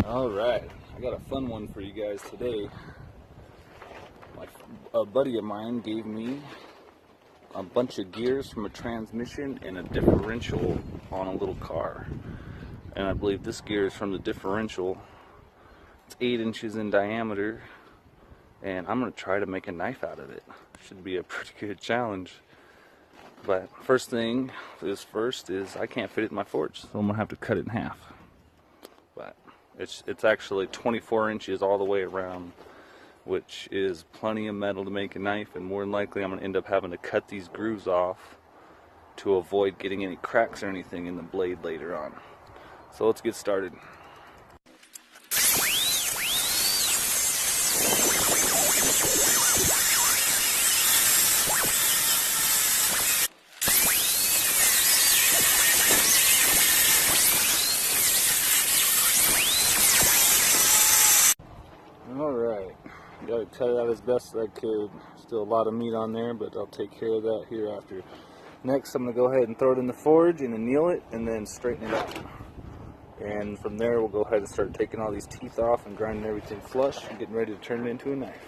Alright, I got a fun one for you guys today. A buddy of mine gave me a bunch of gears from a transmission and a differential on a little car. And I believe this gear is from the differential. It's 8 inches in diameter, and I'm going to try to make a knife out of it. Should be a pretty good challenge. But first thing is first is I can't fit it in my forge, so I'm going to have to cut it in half. But it's actually 24 inches all the way around, which is plenty of metal to make a knife, and more than likely I'm going to end up having to cut these grooves off to avoid getting any cracks or anything in the blade later on. So let's get started. Alright, got to cut it out as best I could. Still a lot of meat on there, but I'll take care of that hereafter. Next, I'm going to go ahead and throw it in the forge and anneal it and then straighten it out. And from there, we'll go ahead and start taking all these teeth off and grinding everything flush and getting ready to turn it into a knife.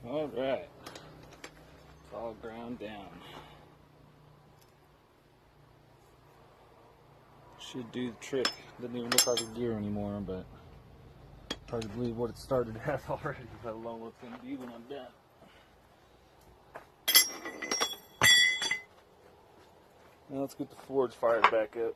Alright, it's all ground down. Should do the trick. Doesn't even look like a gear anymore, but hard to believe what it started at already, let alone what's going to be when I'm done. Now let's get the forge fired back up.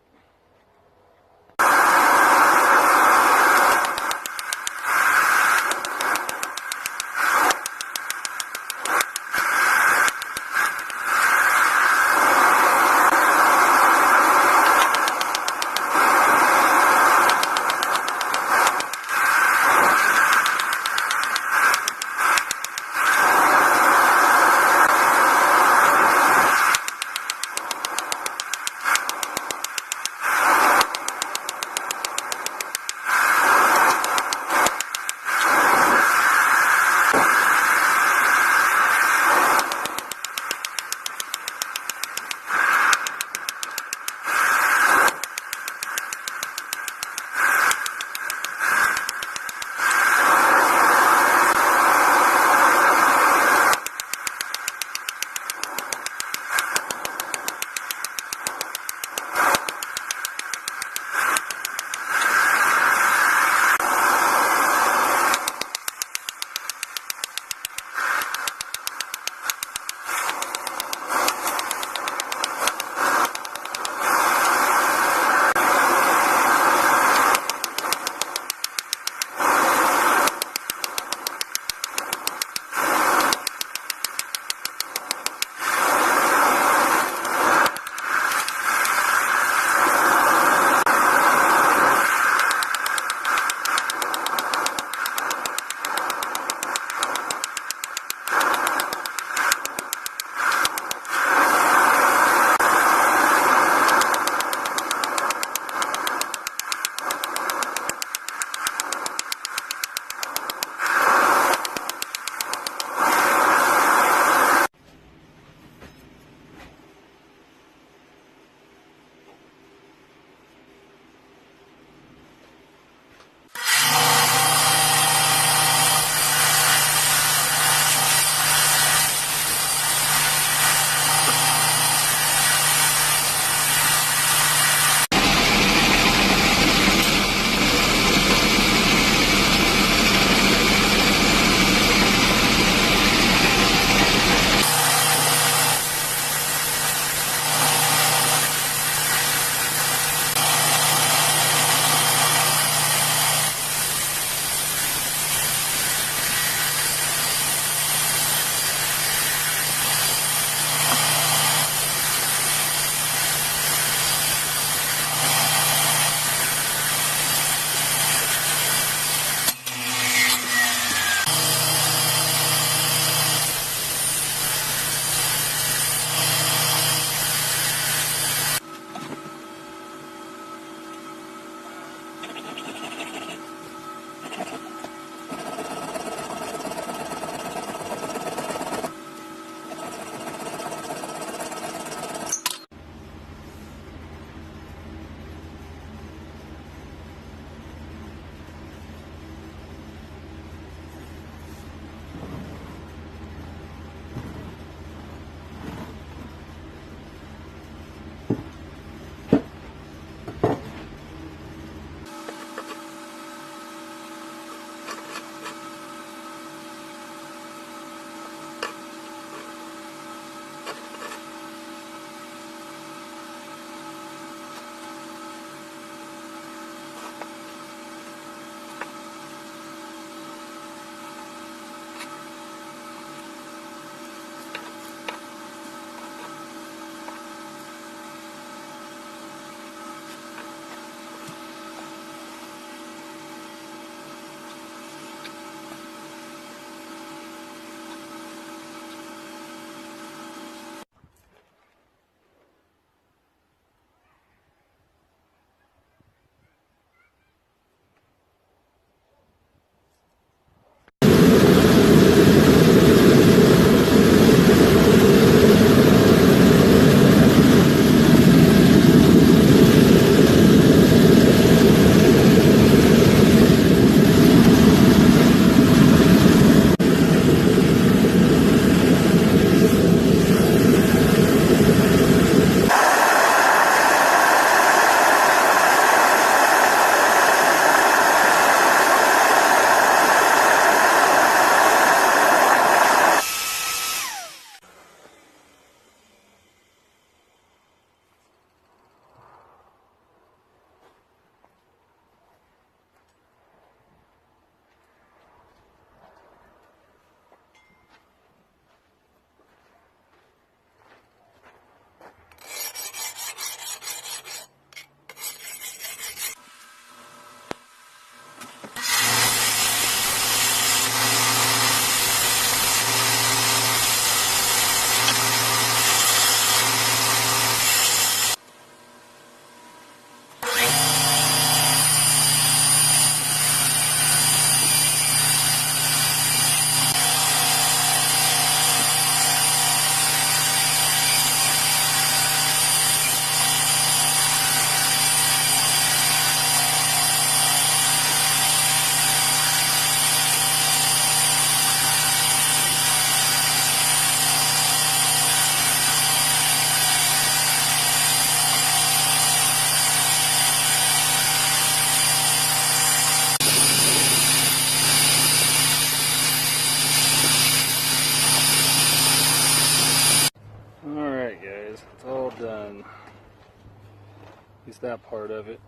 It's all done. At least that part of it.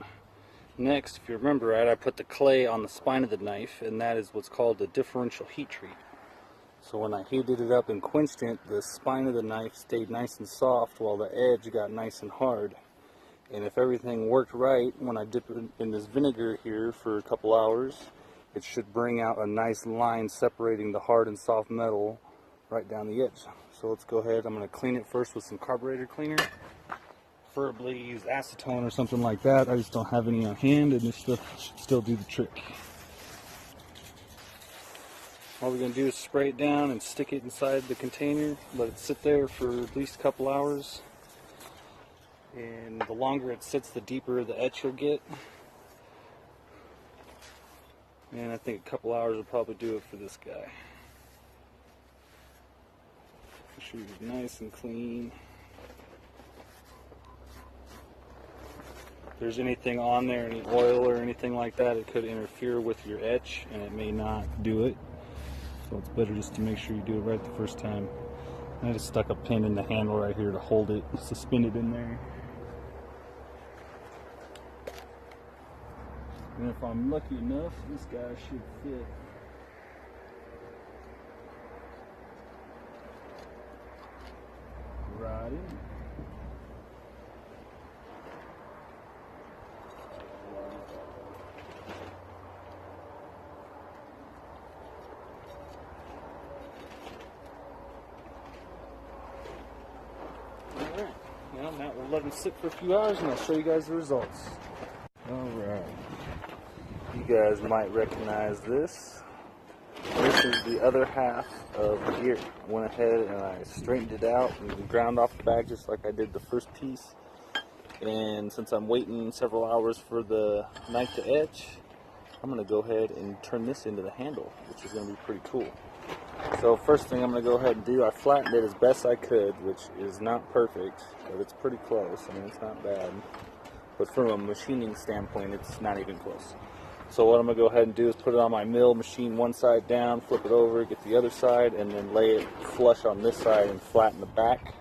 Next, if you remember right, I put the clay on the spine of the knife, and that is what's called a differential heat treat. So when I heated it up and quenched it, the spine of the knife stayed nice and soft while the edge got nice and hard. And if everything worked right, when I dip it in this vinegar here for a couple hours, it should bring out a nice line separating the hard and soft metal right down the edge. So let's go ahead. I'm going to clean it first with some carburetor cleaner. Preferably use acetone or something like that. I just don't have any on hand, and this stuff should still do the trick. All we're going to do is spray it down and stick it inside the container. Let it sit there for at least a couple hours. And the longer it sits, the deeper the etch you'll get. And I think a couple hours will probably do it for this guy. Make sure it's nice and clean. If there's anything on there, any oil or anything like that, it could interfere with your etch and it may not do it. So it's better just to make sure you do it right the first time. I just stuck a pin in the handle right here to hold it suspended in there. And if I'm lucky enough, this guy should fit. Right in. Alright, now we'll let them sit for a few hours and I'll show you guys the results. Alright. You You guys might recognize this. This is the other half of the gear. I went ahead and I straightened it out and ground off the bag just like I did the first piece. And since I'm waiting several hours for the knife to etch, I'm going to go ahead and turn this into the handle, which is going to be pretty cool. So first thing I'm going to go ahead and do, I flattened it as best I could, which is not perfect, but it's pretty close. I mean, it's not bad. But from a machining standpoint, it's not even close. So what I'm going to go ahead and do is put it on my mill, machine one side down, flip it over, get the other side, and then lay it flush on this side and flatten the back.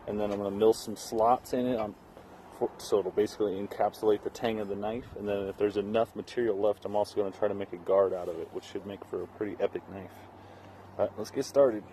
And then I'm going to mill some slots in it so it'll basically encapsulate the tang of the knife. And then if there's enough material left, I'm also going to try to make a guard out of it, which should make for a pretty epic knife. Alright, let's get started.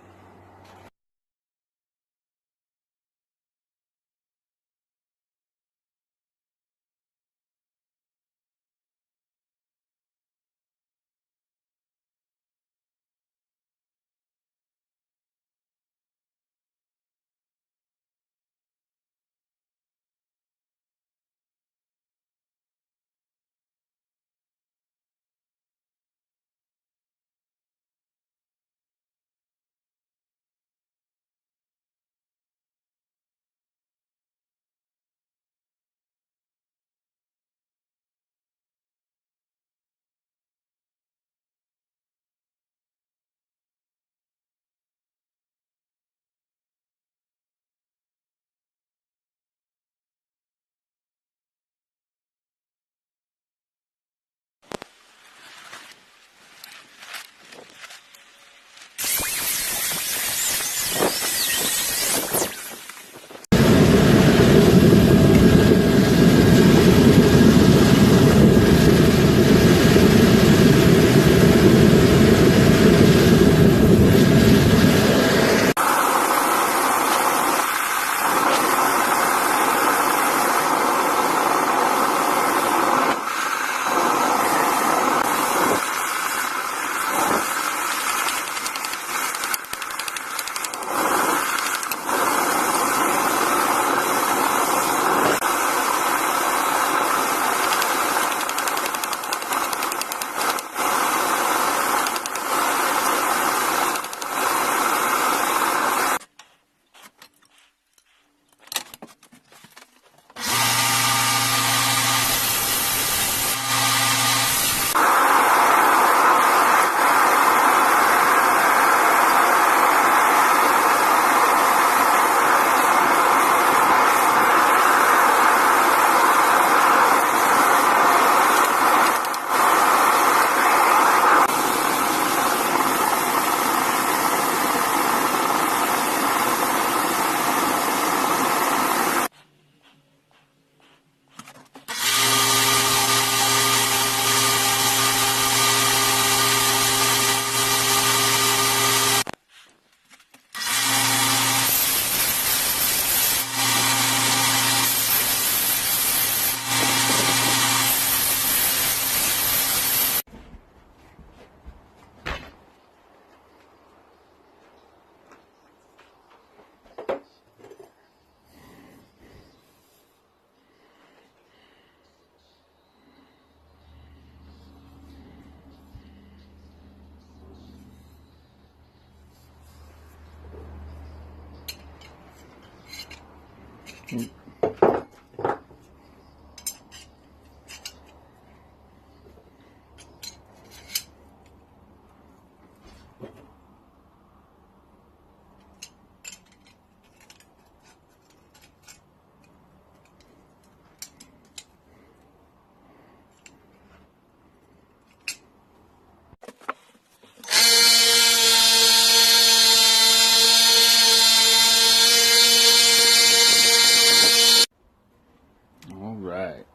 Alright.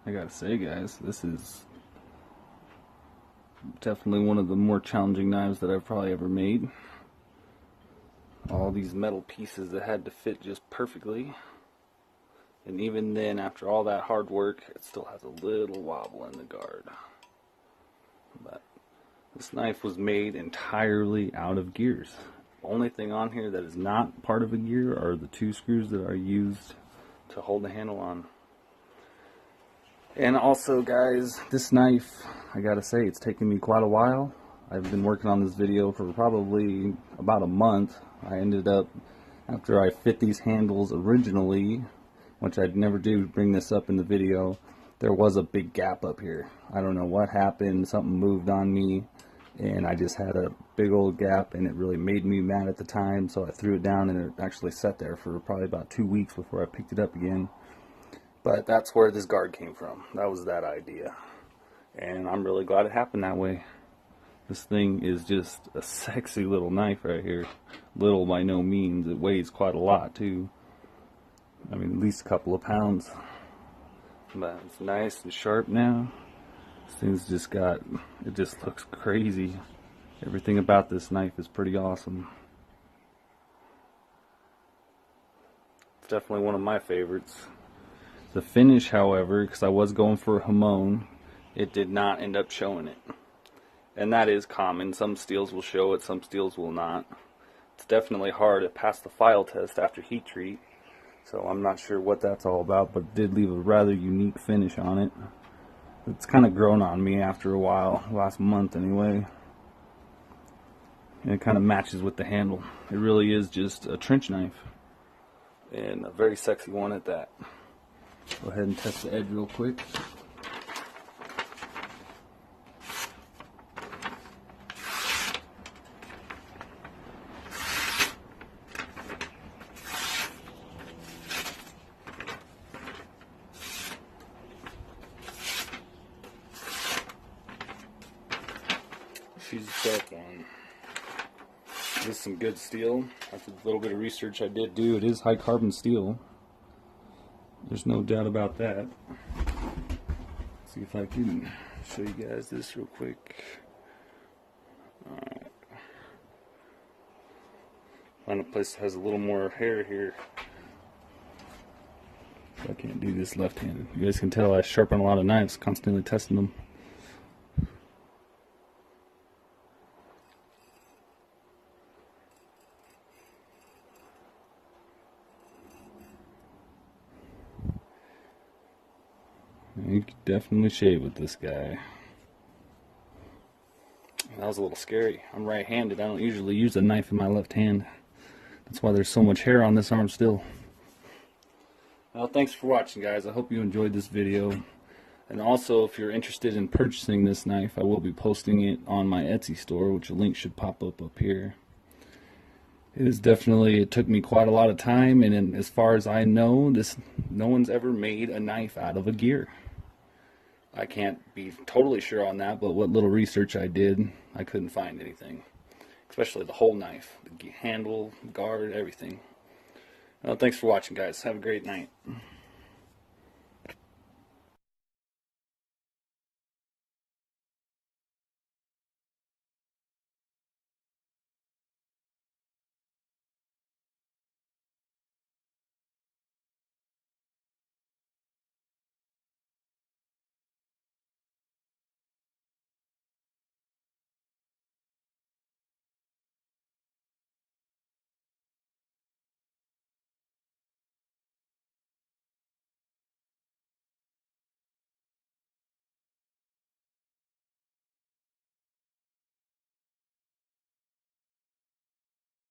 I gotta say, guys, this is definitely one of the more challenging knives that I've probably ever made. All these metal pieces that had to fit just perfectly. And even then, after all that hard work, it still has a little wobble in the guard. But this knife was made entirely out of gears. The only thing on here that is not part of a gear are the two screws that are used to hold the handle on. And also, guys, this knife, I gotta say, it's taken me quite a while. I've been working on this video for probably about a month. I ended up, after I fit these handles originally, which I'd never do bring this up in the video, there was a big gap up here. I don't know what happened, something moved on me, and I just had a big old gap, and it really made me mad at the time, so I threw it down, and it actually sat there for probably about 2 weeks before I picked it up again. But that's where this guard came from. That was that idea. And I'm really glad it happened that way. This thing is just a sexy little knife right here. Little by no means. It weighs quite a lot too. I mean, at least a couple of pounds. But it's nice and sharp now. This thing's just got, it just looks crazy. Everything about this knife is pretty awesome. It's definitely one of my favorites. The finish, however, because I was going for a Hamon, it did not end up showing it. And that is common. Some steels will show it, some steels will not. It's definitely hard to pass the file test after heat treat. So I'm not sure what that's all about, but it did leave a rather unique finish on it. It's kind of grown on me after a while, last month anyway. And it kind of matches with the handle. It really is just a trench knife. And a very sexy one at that. Go ahead and test the edge real quick. She's dead on. This is some good steel. After the little bit of research I did do, it is high carbon steel. There's no doubt about that. See if I can show you guys this real quick. Alright. Find a place that has a little more hair here. I can't do this left-handed. You guys can tell I sharpen a lot of knives, constantly testing them. You can definitely shave with this guy. That was a little scary. I'm right-handed. I don't usually use a knife in my left hand. That's why there's so much hair on this arm still. Well, thanks for watching, guys. I hope you enjoyed this video. And also, if you're interested in purchasing this knife, I will be posting it on my Etsy store, which a link should pop up here. It took me quite a lot of time, and as far as I know, no one's ever made a knife out of a gear. I can't be totally sure on that, but what little research I did, I couldn't find anything. Especially the whole knife, the handle, guard, everything. Well, thanks for watching, guys. Have a great night.